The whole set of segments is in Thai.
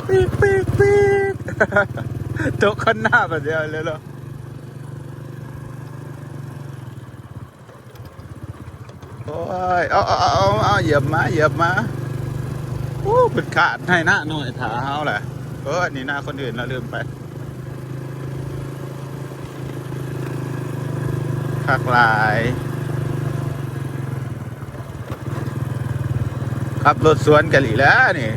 ปีกปีกปีกตกคนหน้าแบบเดียวเลยเหรอโอ้ยเอาเหยียบมาโอ้เป็นขาดให้หน้าหน่อยถาเฮาแหละนี่หน้าคนอื่นเราลืมไปคักหลายขับรถสวนกันอีกแล้วนี่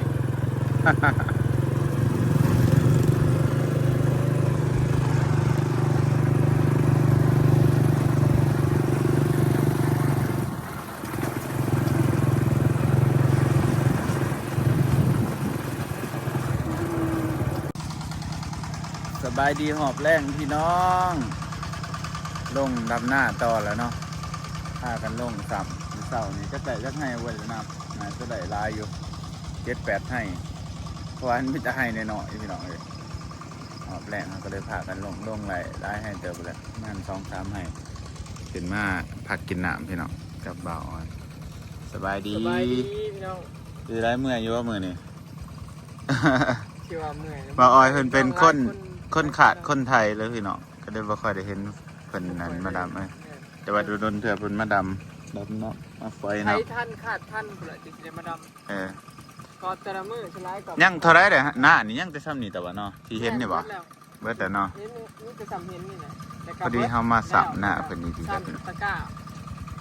สบายดีหอบแรงพี่น้องลงดำหน้าต่อแล้วเนาะพากันลงสับเสาร์นี้จะได้จักให้ไว้แล้วนะจะได้ลายอยู่7-8ให้เพราะว่ามันจะให้ในหน่อยพี่น้องเลยหอบแรงก็เลยพากันลงได้ให้เติมไปเลยนั่น2-3ให้ขึ้นมาพักกินน้ำพี่น้องกับบ่าวอ่อนสบายดีพี่น้องคือได้เมื่อยอยู่ว่ามือนี่ ที่ว่าเมื่อยบ่าวอ่อยเป็นคนขาดคนไทยเลยพี่น้องก็เลยบ่ค่อยได้เห็นเพิ่นนั้นมาดำแต่ว่าโดนเถื่อเพิ่นมาดำเนาะมาไฟเนาะท่านขาดท่านเปล่าจิตมาดำก็แต่ละมือสไลด์กับยังเท่าไรเด้อหน้านี่ยังจะซ้ำนี่แต่ว่าเนาะที่เห็นนี่บ่เบิดแต่เนาะนี่จะซ้ำเห็นนี่นะพอดีเฮามาสับหน้าเพิ่นนี่ดีจังตะก้า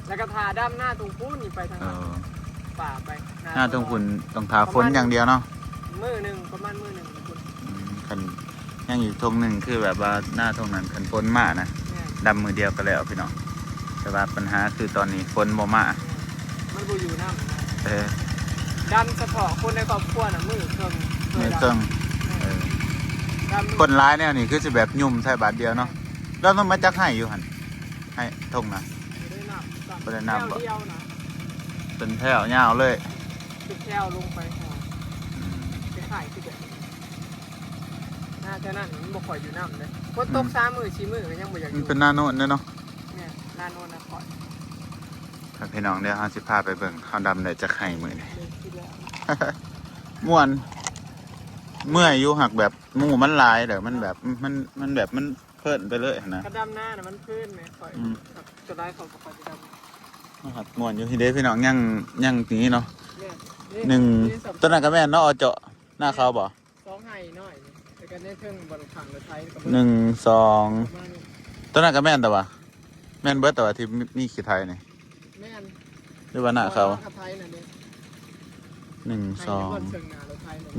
แล้วก็ทาดำหน้าตรงปูนี่ไปทางป่าไปหน้าตรงคุณต้องทาฝนอย่างเดียวเนาะมือนึงประมาณมือนึงคันยังอีกทงนึงคือแบบว่าหน้าทงนั้นคันฝนมานะดำมือเดียวก็แล้วพี่น้องแต่ว่าปัญหาคือตอนนี้ฝนบ่มามันบ่อยู่น้ำดำเฉพาะคนในครอบครัวน่ะมือเครื่องคนร้ายเนี่ยนี่คือจะแบบยุ่มใส่บาทเดียวเนาะเราต้องมาจักให้อยู่หันให้ทงนะบ่ได้น้ำบ่เป็นแถวยาวเลยเป็นแถวลงไปไปขายที่แบบน่าจะนั่นมันบ่ค่อยอยู่น้ำเลยฝนตก3 มื้อ4 มื้อก็ยังบ่อยากอยู่เป็นหน้าโน่นเนาะเนี่ยหน้าโน่นนะค่อยครับพี่น้องเดี๋ยวเฮาสิพาไปเบิ่งเฮาดำได้จักให้มื้อนี้ม่วนเมื่อยอยู่หักแบบหมู่มันหลายเด้อมันแบบมันแบบมันเพิ่นไปเลยนะกระดำหน้าน่ะมันเพิ่นแม่ค่อยจะได้เขาก็ค่อยจะดำหักม่วนอยู่ที่เด้พี่น้องยังนี้เนาะ1ต้นนั้นก็แม่นเนาะเอาเจาะหน้าเขาบ่2ให้น้อยแล้วก็ได้เทิงบนขังรถไถ1 2ต้นนั้นก็แม่นแต่ว่าแม่นเบิดแต่ว่าที่มีขี้ไทยนี่แม่นหรือว่าหน้าเขา1 2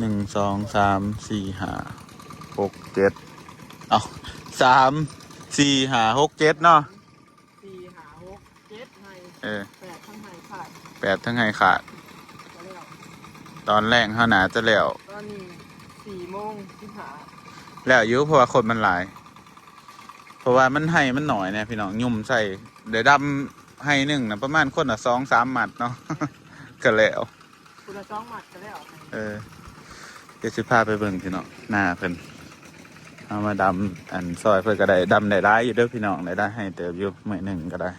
1 2 3 4 5 6 7เอา3 4 5 6 7เนาะ4 5 6 7ให้8ทั้งให้ขาด8ทั้งให้ขาดตอนแรกเฮาน่าจะแล้วตอนนี้4 โมงที่หาแล้วอยู่เพราะว่าคนมันหลายเพราะว่ามันให้มันหน่อยเนี่ยพี่น้องยุ่มใส่เดี๋ยวดำให้1นะประมาณคนละ2-3 หมัดเนาะก็แล้วคนละ2 หมัดก็แล้วเดี๋ยวสิพาไปเบิ่งพี่น้องหน้าเพิ่นเอามาดำอันซอยเพิ่นก็ได้ดำได้ร้ายอยู่เด้อพี่น้องได้ให้เติบอยู่มื้อหนึ่งก็ได้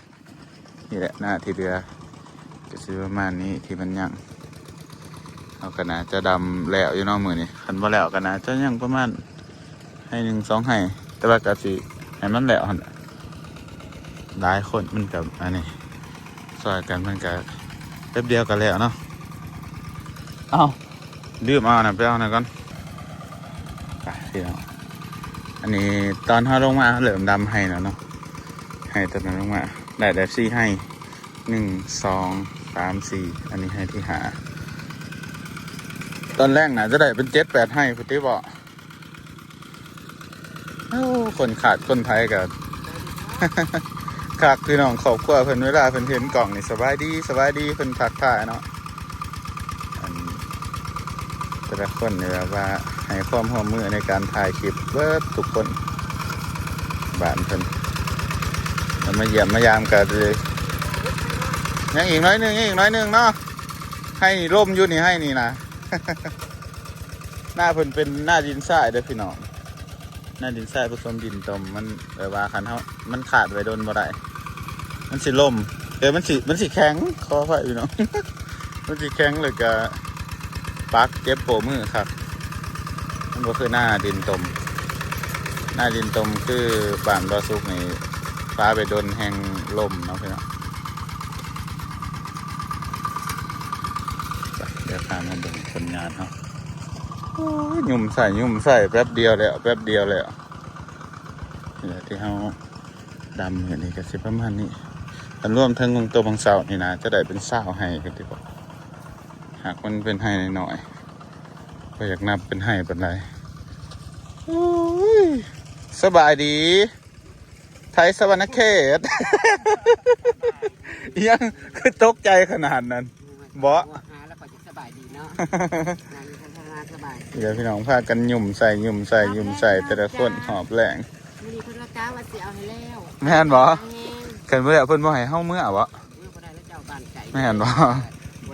นี่แหละหน้าที่เรือจะซื้อประมาณนี้ที่มันยังเอากันนะจะดำแล้วอยู่เนาะมื้อนี้คันบ่แล้วกันนะจะยังประมาณให้1 2ให้แต่ว่าก็สิให้มันแล้วหั่นหลายคนมันก็อันนี้ซอยกันมันก็แป๊บเดียวก็แล้วเนาะลืมเอานะไปเอาหน่อยก่อนไปพี่น้องอันนี้ตอนเขาลงมาเหลือมดำให้แล้วเนาะให้ตอนนั้นลงมาได้4ให้1 2 3 4อันนี้ให้ที่หาตอนแรกน่ะจะได้เป็น7-8ให้พุทธิบอกคนขาดคนไทยกับ คักพี่น้องครอบครัวเพิ่นเวลาเพิ่นเห็นกล่องนี่สบายดีเพิ่นทักทายเนาะอันแต่ละคนนี่แบบว่าให้ความร่วมมือในการถ่ายคลิปเบิดทุกคนบ้านเพิ่นแล้วมาเยี่ยมมายามกันเลยยังอีกน้อยหนึงเนาะให้นี่ร่มอยู่นี่ให้นี่นะ หน้าเพิ่นเป็นหน้าดินทรายเด้อพี่น้องหน้าดินทรายผสมดินตมมันแบบว่าคันเฮามันขาดไว้โดนบ่ได้มันสิล่มมันสิแข็งขอไฟพี่น้อง มันสิแข็งเลยก็ปักเจ็บโปมือครับมันก็คือหน้าดินตมคือบ้านบ่อสุกนี่ฟ้าไปโดนแห้งล่มเนาะพี่น้องเดี๋ยวพามาดูผลงานเนาะหยุ่มใส่แป๊บเดียวเลยนี่แหละที่เขาดำอย่างนี้ก็สิประมาณนี้อันร่วมทั้งวงตัวบางเสานี่นะจะได้เป็นเสาให้กันดีกว่าหากมันเป็นให้หน่อยก็อยากนับเป็นให้เป็นไรสบายดีไทยสวรรณเขต ยังคือตกใจขนาดนั้นบ่แล้วก็จะสบายดีเนาะงานทำงานสบาย เดี๋ยวพี่น้องพากันหยุ่มใส่แต่ละคนหอบแรง มีเพิ่นละก้าว่าสิเอาให้แล้ว แม่นบ่เพิ่นบ่ได้เพิ่นบ่ให้เฮามื้อบ่ บ่ได้แล้วเจ้าบ้านไก่ แม่นบ่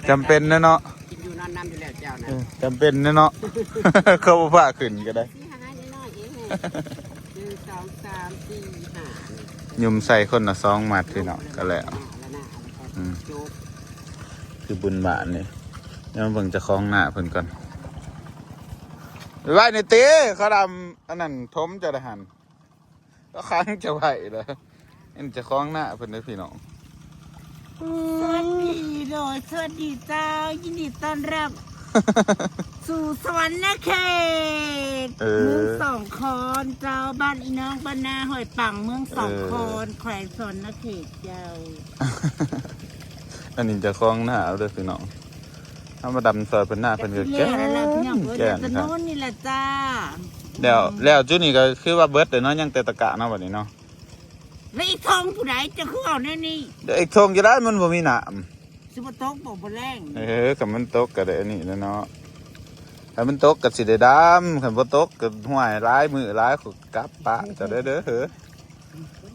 จำเป็นนะเนาะ กินอยู่นอนน้ำอยู่แล้วเจ้านะ จำเป็นนะเนาะ เขาบ่พาขึ้นก็ได้ สี่ห้าน้อยๆเอง1 2 3 4 5 หยุ่มใส่คนละ2มัดพี่น้องก็แล้วคือบุญบาทนี่เดี๋ยวมาเบิ่งเจ้าของหน้าเพิ่นก่อนไว้ในเต้เขาดำอันนั้นทมจะได้หันก็ค้างจะไหวเลยอันเจ้าของหน้าเพิ่นเด้อพี่น้อง สวัสดีโดยสวัสดีเจ้ายินดีต้อนรับ สู่สวรรค์เขตเมืองสองคอนเจ้าบ้านอีน้องบ้านนาหอยปังเมืองสองคอนแขวงสวรรค์เขตเจ้า อันนี้เจ้าของหน้าเอาเด้อพี่น้องถ้ามาดำซอยเพิ่นหน้าเพิ่นก็แก่ แล้วพี่น้องเอ้ย แก่ แต่ ครับ โน้นนี่แหละจ้า แล้วจุดนี้ก็คือว่าเบิดเด้อเนาะยังแต่ตะกะเนาะบัดนี้เนาะ แล้วอีทองผู้ใดจะคือเอาแน่นี่ เดี๋ยวอีกทงจะได้มันบ่มีน้ำ สิบตกบอกบ่แรง คันมันตกก็ได้อันนี้แล้วเนาะถ้ามันตกก็สิได้ดำคันบ่ตกก็ห้วยหลายมื้อหลายก็กลับปะจะได้เด้อ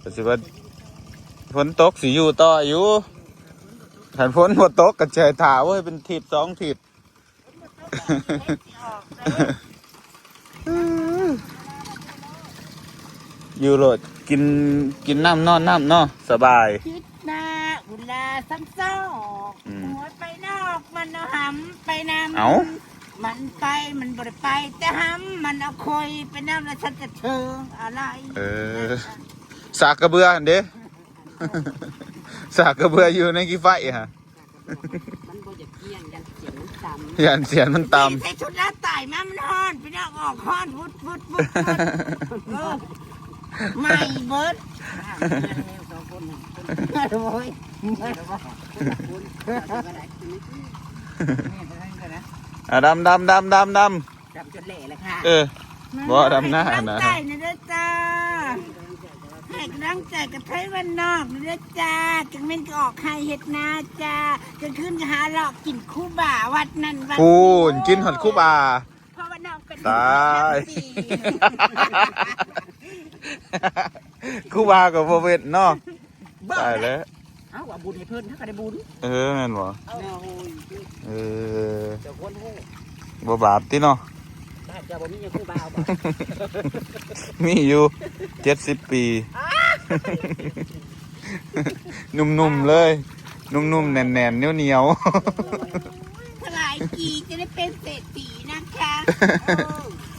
ก็สิว่าฝนตกสิอยู่ต่ออยู่คันฝนบ่ตกก็ใจท่าเว้ยเป็นทิศ2ทิศ อยู่โลดกินน้ำนอนน้ำเนาะสบาย คิดหน้าอุลาซ้ำซ้อกหัวไปนอกมันเอาหำไปน้ำ เอ้า มันไปมันบ่ได้ไปแต่หำมันเอาคอยไปน้ำแล้วฉันจะเชิงอะไร สากกระเบือหั่นเด้ สากกระเบืออยู่ในกี่ไฟฮะ มันบ่จะเกี้ยงยันเสียงมันต่ ยันเสียงมันต่ ใส่ชุดลาตายมามันฮ้อนไปนอกออกฮ้อนวุดไม่เบิด ำ2คนโอ้ยำดำ จำจนเละเลยค่ะ บ่ดำหน้า ตั้ง นะ ใจนะเด้อจ้าให้กำลังใจกับไทยวันนอกนะเด้อจ้าจังเม่นก็ออกให้เฮ็ดนาจ้าจะขึ้นก็หาหลอกกินคู่บ่าวัดนั้นวัด พูนกินหอดคู่บา เพราะว่านอกเป็น ตาย คู่บากับโบเวตเนาะตายแล้ว เอาว่าบุญให้เพิ่นถ้าก็ได้บุญ แม่นบ่ เอา เจ้าคนฮู้ บ่บาปติเนาะ บ้านเจ้าบ่มีหยังคู่บ่าวบ่ มีอยู่70 ปีนุ่มๆเลยนุ่มๆแน่นๆเหนียว ถลายกีจะได้เป็นเศรษฐีนะคะ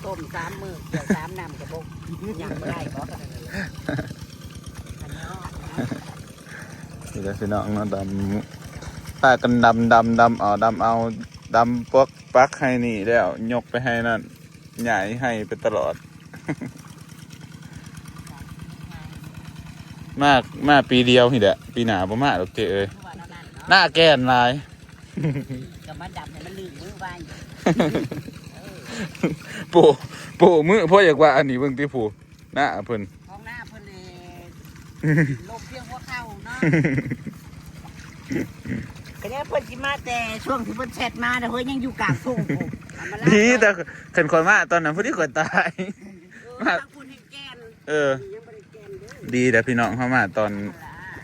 ต้ม3 มื้อเจ้า3น้ำก็บ่ยังบ่ได้บ่ นี่แหละพี่น้องเนาะพากันดำเอาดำพวกปักให้นี่แล้วยกไปให้นั่นใหญ่ให้ไปตลอด มาปีเดียวนี่แหละปีหน้าบ่มาดอกเจ้เอ้ยหน้าแก่นหลาย ก็มาดำให้มันลืมมือไว้ ปู่มือพ่ออยากว่าอันนี้เบิ่งติปู่หน้าเพิ่น ของหน้าเพิ่นเลย ลบเพียงหัวเข่าเนาะก็เนี่ยเพิ่นสิมาแต่ช่วงที่เพิ่นแชทมาเด้อเฮ้ยยังอยู่กลางทุ่งพุ่นเอามาลาก ดีแต่ขันคนมาตอนนั้นผู้ที่คนตาย ทางคุณให้แกน เออ ยังบ่ได้แกนเด้อ ดีแต่พี่น้องเข้ามาตอน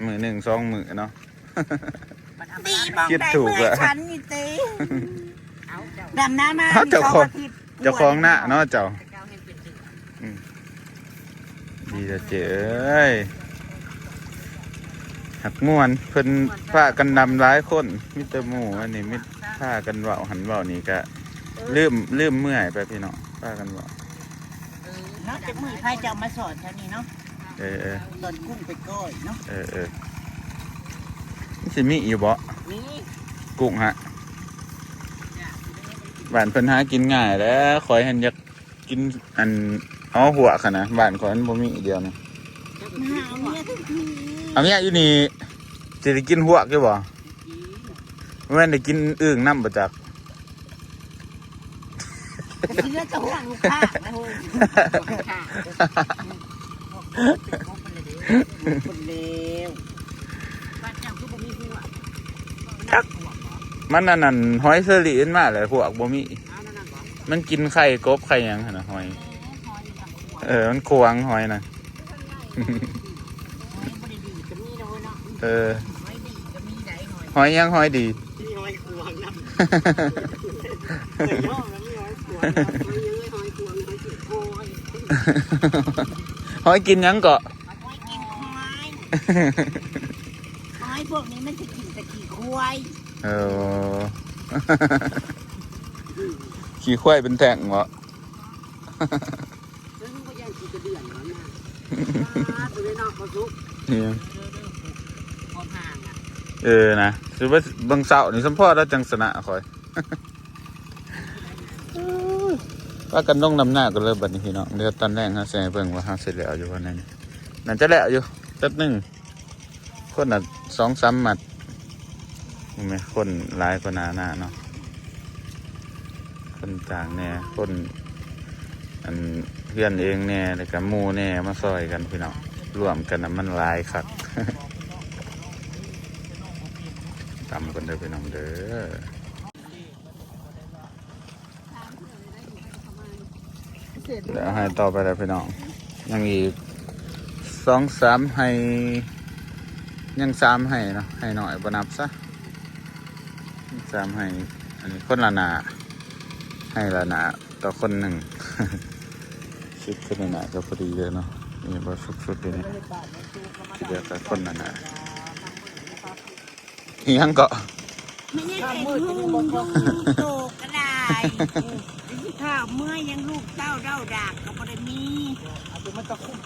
มือหนึ่งสองมือเนาะ ตีมอง คิด ได้ ถูก เมื่อ อะ ฉันนี่ตีดำน้ำมา เจ้าของ เจ้าของหน้าเนาะเจ้า เจ้าให้เป็นจริง ดีแต่เจ๋ยหักม่วนเพิ่นผ้ากันดำร้ายคนมิตรหมู่อันนี้มิตรผ้ากันเบาหันเบานี่ก็ลืมเมื่อยไปพี่น้องผ้ากันเบา เนาะจะมือใครจะเอามาสอนเท่านี้เนาะ เออ สอนกุ้งไปก้อยเนาะ นี่สิมีอยู่บ่ นี่ กุ้งฮะบ้านเพิ่นหากินง่ายแล้วคอยหันอยากกินอันเอาหัวค่ะนะบ้านคอยมันบ่มีเดียวนี่ มาหาเมียทั้งที เอาเนี้ยอยู่นี่สิได้กินหัวกี่บ่แม่นได้กินอึ่งน้ำบ่จัก แต่ทีนี้จะห่วงลูกค้านะเฮ้ยคนเลวบ้านเจ้าคือบ่มีหัว จักมันนั่นหอยเสลีนมาเลยพวกบ่มี เอานั่นบ่ มันกินไข่กบไข่หยังหั่นน่ะหอย มันควงหอยน่ะ หอยบ่ได้ดีก็มีเนาะเนาะ เออ หอยดีก็มีได้หอย หอยยังหอยดี มีหอยควงนำหอยย่อแล้วมีหอยควงหอยเยอะหอยควงหอยจิ๋วโอย หอยกินหยังเกาะ หอยกินควายหอยพวกนี้มันจะกินแต่ขี้ควาย เออ ขี้ควายเป็นแท่งเหรอ แล้วมันก็ยังกินกระเดื่อนมันน่ะตัวนี้นอกเขาซุก นี่ พอห่างอ่ะ นะคือว่าบางเสาร์นี่สมพ่อแล้วจังสนะคอย ว่ากันต้องนำหน้าก็เลยบัดนี้พี่น้องเดี๋ยวตอนแรกฮะแซ่เบิ่งว่าฮะเสร็จแล้วอยู่วันนั้นนั่นจะแล้วอยู่จัดหนึ่งคนน่ะ2-3 หมัดเห็นไหมคนหลายกว่าหน้าเนาะคนต่างแน่คนอันเพื่อนเองแน่แล้วก็หมู่แน่มาซอยกันพี่น้องรวมกันน่ะมันหลายคัก ตำกันเด้อพี่น้องเด้อแล้วให้ต่อไปเลยพี่น้องยังอีก2-3ให้ยัง3ให้เนาะให้หน่อยบ่นับซะ3ให้อันนี้คนละหนาให้ละหนาต่อคนหนึ่ง ชุดคนละหนาก็พอดีเลยเนาะนี่บ่สุดๆเลยนี่ที่เดียวกับคนละหนาอีหยังเกาะ ไม่ใช่เป็นลูกโตก็ได้ข้าวเมื่อยังลูกเต้าเด้าดากก็บ่ได้มี มันจะคุ้ม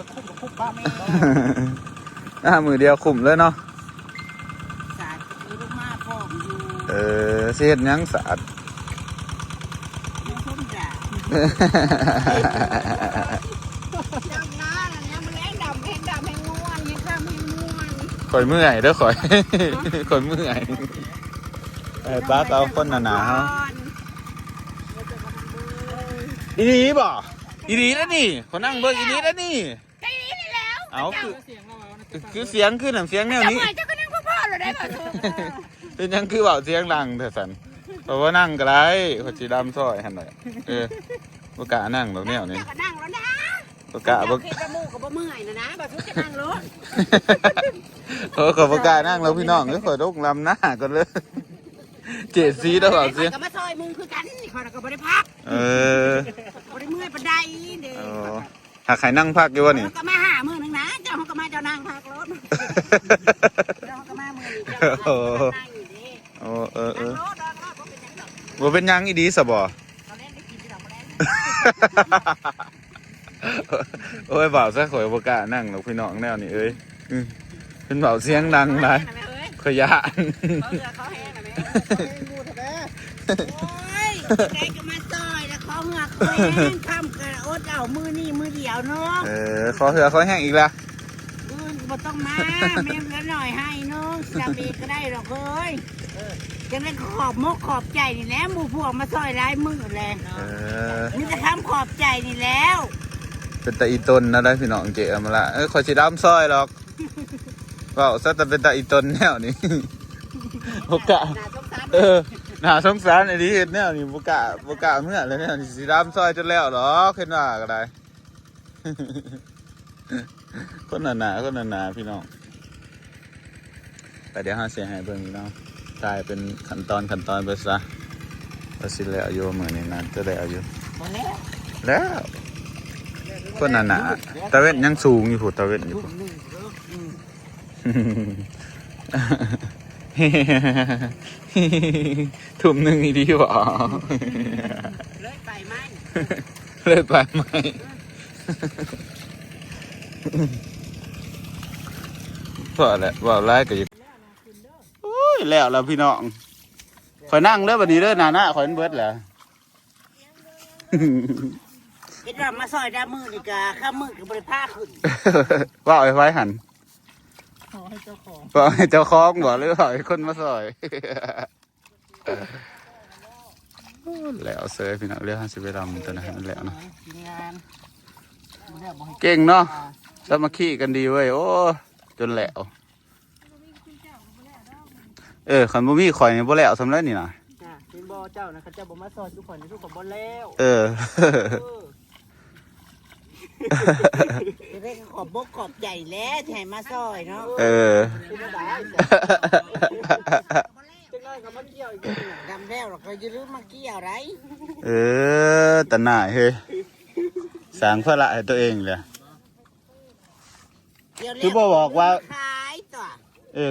ป้าแม่ มือเดียวขุมเลยเนาะ สาดมีลูกมาพ่อมอยู่ สิเฮ็ดหยังสะอาด ยังพุ่มด่าดำน้าเนี่ยมันแรงดำให้ง่วนยังข้ามให้ง่วน ข่อยเมื่อยเด้อข่อย ข่อยเมื่อยป้าเอาคนหนาๆเฮาอีนีบ่อีนีแล้วนี่คนนั่งเบิ่งอีนีแล้วนี่ ใช่นี่แล้ว เอา เสียงเราเอานะ คือเสียงคือน้ำเสียงแนวนี้ เจ้าก็นั่งพ่อเราได้ก่อน เป็นหยังคือเบาเสียงดังเถอะสันเพราะว่านั่งก็ได้เขาจีดำซอยหันหน่อยบ่กล้านั่งแบบแนวนี้ ก็นั่งแล้วนะ บ่กล้าบ่ คิดว่ามูกับบ่เมื่อยนะแบบทุกจะนั่งรถ เขาบ่กล้านั่งแล้วพี่น้องเอ้ยข่อยต้องลำหน้าก่อนเลยเจ็ดสีแล้วเบาเสียง ก็มาซอยมุงคือกันนี่คอยก็บ่ได้พัก บ่ได้เมื่อยปานใดเด้อ หากใครนั่งพักอยู่วะนี่ มันก็มาหามื้อนึงนะเจ้าเขาก็มาเจ้านางพักรถเจ้าเขาก็มามื้อนี้เจ้าก็นั่งอยู่เด้ โอ้นั่งรถบ่เป็นหยังดอก บ่เป็นหยังอีดีสบ่ เขาเล่นได้กินที่ดอกบ่แล้ว โอ้ยเบาซะข่อยบ่กล้านั่งหรอกพี่น้องแนวนี้เอ้ยเป็นเบาเสียงดังหลายขยะ เขาเรือเขาแห้งนะแม่โอ้ยได้ก็มาซอยแล้วเขาเหงือกแห้งค่ำกระอดเอามื้อนี้มื้อเดียวเนาะ ขอเหือขอแห้งอีกละ บ่ต้องมาแม่ละหน่อยให้น้องจำเองก็ได้หรอกเอ้ยจะได้ขอบมกขอบใจนี่แหละหมู่พวกมาซอยร้ายมือแลนี่จะทำขอบใจนี่แล้ว เป็นตาอีตนนะได้พี่น้องเจ๋อมาละขอสิดำซอยหรอก ว่าซะแต่เป็นตาอีตนแนวนี้บกะน่าสงสารไอ้นี่เห็นแนวนี้บกะเมื่อเลยเนี่ยสีดำซอยจนแล้วหรอขึ้นว่าก็ได้ คนหนาพี่น้องแต่เดี๋ยวหาเสียหายเบิ่งพี่น้องกลายเป็นขั้นตอนไปซะก็สิแล้วอายุเหมือนนี้นะจะได้อายุแล้วคนหนาตะเวนยังสูงอยู่ผู้ตะเวนอยู่ ทุ่มหนึ่งอีดีบ่เลยไปไหม เลยไปไหมพอแล้วว่าไล่ก็ยังโอ้ยแล้วพี่น้องคอยนั่งเด้อบัดนี้เด้อหน้าคอยเบิดแหละ เห็นว่ามาซอยด้ามือนี่กะข้ามือกับบริภาขึ้น ว่าเอาไว้หัน ขอให้เจ้าของ ว่าให้เจ้าของบอกหรือว่าให้คนมาซอย แล้วเซยพี่น้องเรียก50เวลามันตัวนั้นแล้วเนาะ ทีมงาน เก่งเนาะแล้วมาขี้กันดีเว้ยโอ้จนแล้วคันบ่มีข่อยนี่บ่แล้วสำเร็จนี่นะ เป็นบ่อเจ้านะเขาเจ้าบ่มาซอยทุกคนทุกคนบ่แล้ว จะได้ขอบบกขอบใหญ่แล้วแถมมาซอยเนาะ จังได้กับมันเกี่ยวอีก ดำแล้วเราก็จะรู้มาเกี่ยวไร ตะหน่ายเฮ้ยสร้างภาระให้ตัวเองเลย คือบ่บอกว่า ขายต่อ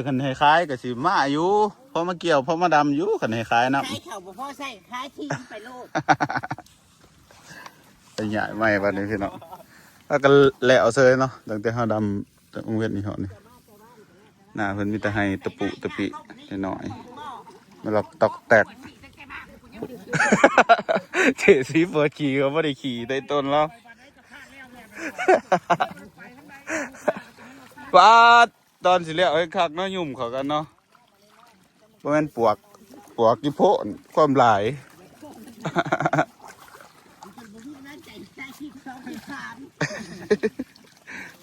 คันให้คล้ายก็สิมาอยู่พอมาเกี่ยวพอมาดำอยู่คันให้คล้ายนะ ขายเข่าบ่พ่อใส่ขายที่ไปโลด ไปใหญ่ใหม่บัดนี้พี่น้องแล้วก็แล้วเซยเนาะตั้งแต่เฮาดำตั้งเวทนี่เฮานี่หน้าเพิ่นมีแต่ให้ตะปุตะปิน้อยๆมาหลอกตอกแตก เจสีเปิดขี่ก็บ่ได้ขี่ได้ต้นแล้ว ป้าตอนสิแล้วให้คักเนาะยุ่มเขากันเนาะบ่แม่นปวกกี่โพนความหลาย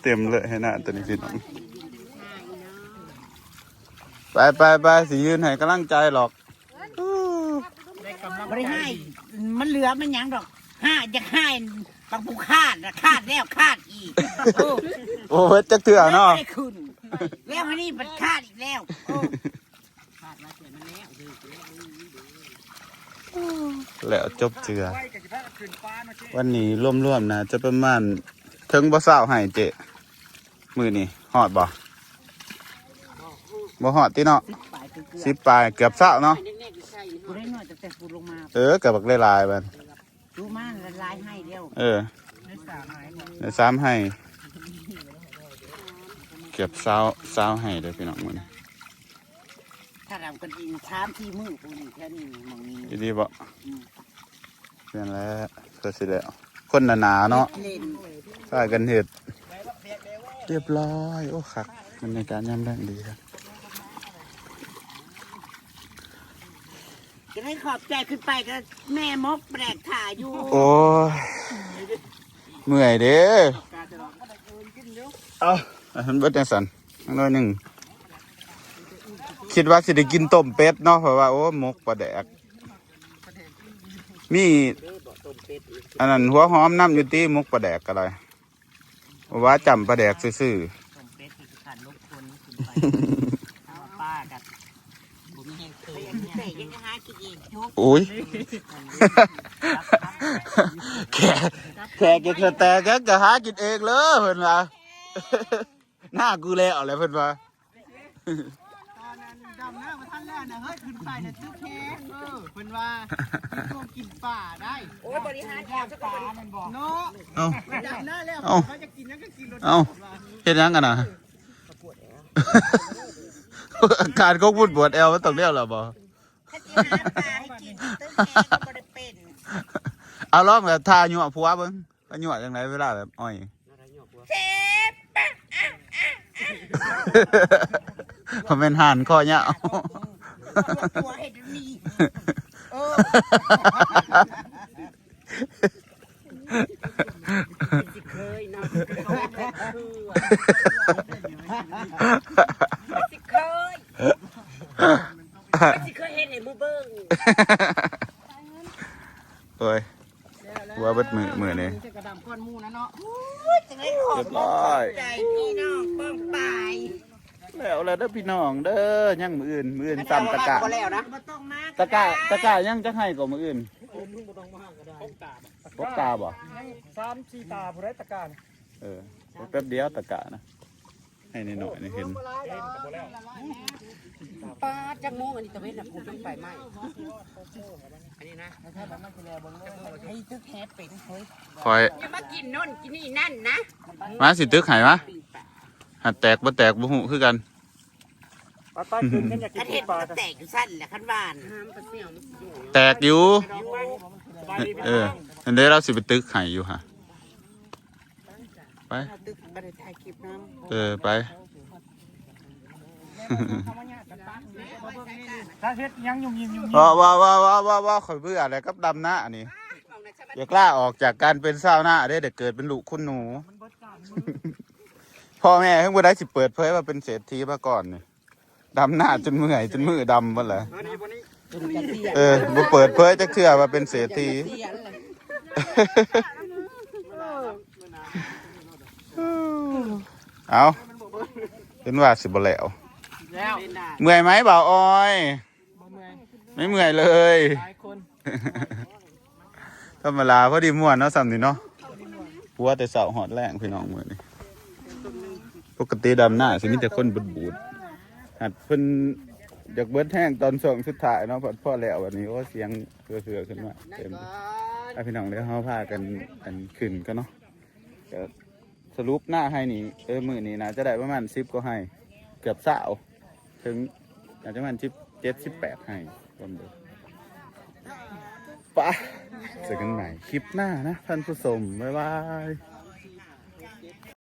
เต็มเลยให้หน้าตัวนี้พี่น้องไปสิยืนให้กำลังใจหรอก ไม่ได้ให้มันเหลือมันยังดอกห้าจะให้ปังผูคาดนะคาดแล้วคาดอีก โอ้ยจักเถื่อเนาะ ไม่ได้ขึ้นแล้วอันนี้มันคาดอีกแล้วคาดมาเสร็จมันแล้ว แล้วจบเถื่อวันนี้ร่วมๆนะจะประมาณถึงบ่เศร้าให้เจมื้อนี้ฮอดบ่ฮอดติเนาะ10 ปลายเกือบเศร้าเนาะ กูได้หน่อยแต่กูลงมา กับบักหลายๆบัด ดูมาละลายให้เดียว ได้3ให้เกือบเศร้าให้เด้อพี่น้องมื้อนี้ ถ้าเรากันอิน3-4 มื้อกูนี่แค่นี้มองนี้ ดีบ่เพียงแล้วก็สิแล้วคนหนาๆเนาะ เล่น ใส่กันเห็ดเรียบร้อยโอ้คักมันในการย่ำแรงดีครับ จะให้ขอบใจขึ้นไปก็แม่มกแปลกถ่าอยู่ โอ้ยเมื่อยเด้อเอาฉันเบิดจังสันน้อยหนึ่งคิดว่าสิได้กินต้มเป็ดเนาะเพราะว่าโอ้หมกปลาแดกมีอันนั้นหัวหอมน้ำอยู่ตีหมกปลาแดกก็ได้ว่าจำปลาแดกซื่อ ต้มเป็ดที่ขันลูกคนป้ากับบุญแห่งเคยแต่ยังหากินเองจุ๊บ ๆอุ้ย แขกกินสแต็กแกจะหากินเองเลยเพิ่นว่าหน้ากูแล้วอะไรเพิ่นว่า ตอนนั้นดำหน้ามาท่านแรกนะเฮ้ยขึ้นไปนะจุ๊บแค่เพิ่นว่ากินป่าได้ โอ้ยบริหารยากป่ามันบอก เนาะ เอ้า ดำหน้าแล้วเขาจะกินนั่นก็กินรถ เอ้าเฮ็ดหยังกันน่ะ อาการก็พูดปวดแอวมันต้องเรียกแล้วบ่ ถ้าจะหาปลาให้กินต้นแค่ก็บ่ได้เป็น เอาลองแบบทาหยั่วผัวเบิ่งว่าหยั่วจังไดเวลาแบบอ้อย เจ็บปะ มันเป็นห่านคอเหยาว ตัวให้ดูนี่เคยนะ โอ้ยว่าเบิดมือนี่ จะกระดำก้อนมูนะเนาะ จะได้ขอบใจพี่น้องป้องปาย แล้วเด้อพี่น้องเด้อยังมืออื่นซ้ำตะกะ บ่แล้วนะบ่ต้องมา ตะกะยังจะให้กว่ามืออื่น ผมบ่ต้องมาก็ได้ตา พกตาบ่ 3-4 ตาผู้ใดตะการ แป๊บเดียวตะกะนะให้นิดหน่อยนี่เห็น ป้าจักโมงอันนี้ตะเวนน่ะกูเป็นไปไหมอันนี้นะให้ตึกแฮปเป็นเฮ้ย คอย อย่ามากินโน่นกินนี่นั่นนะ มาสิตึกให้มาหัดแตกบ่แตกบ่หูคือกัน ปลาใต้คืนกันอยากกิ กระ น เทศ ปลา มันก็แตกอยู่สั้นแหละขั้นบ้านห้ามปลาเสี่ยวมันอยู่ แตกอยู่ สบายดีพี่ เอ น้ อ อง อันเดี๋ยวเราสิไปตึกให้อยู่ฮะไป ตึกบันไดถ่ายคลิปน้ำ ไป ถ้าเฮ็ดยังยุ่งยิง ว่าข่อยเบื่ออะไรกับดำหน้าอันนี้อย่ากล้าออกจากการเป็นสาวหน้าเด้เด็กเกิดเป็นลูกคุณหนู พ่อแม่เพิ่งบ่ได้สิเปิดเผยว่าเป็นเศรษฐีมาก่อนนี่ดำหน้าจนเมื่อยจนมือดำหมดเลย เป็นกระเทียม บ่เปิดเผยจักเทื่อว่าเป็นเศรษฐี เอาเป็นว่าสิบ่แล้ว แล้ว เมื่อยไหมบ่าวออย บ่เมื่อย ไม่เมื่อยเลย หลายคน ธรรมดาพอดีม่วนเนาะซ้ำนี่เนาะปัวแต่เสาหอดแรงพี่น้องมื้อนี้ปกติดำหน้าสิมีแต่คนบูดๆหัดเพิ่นอยากเบิดแห้งตอนช่วงสุดท้ายเนาะพอแล้ววันนี้โอ้เสียงเสือขึ้นมาเต็มพี่น้องเดี๋ยวเฮาพากันขึ้นกันเนาะก็สรุปหน้าให้นี่มื้อนี้นะจะได้ประมาณ10กว่าให้เกือบ20ถึงอาจจะประมาณ17 18ให้รวมเด้อไปเจอกันใหม่คลิปหน้านะท่านผู้ชมบ๊ายบาย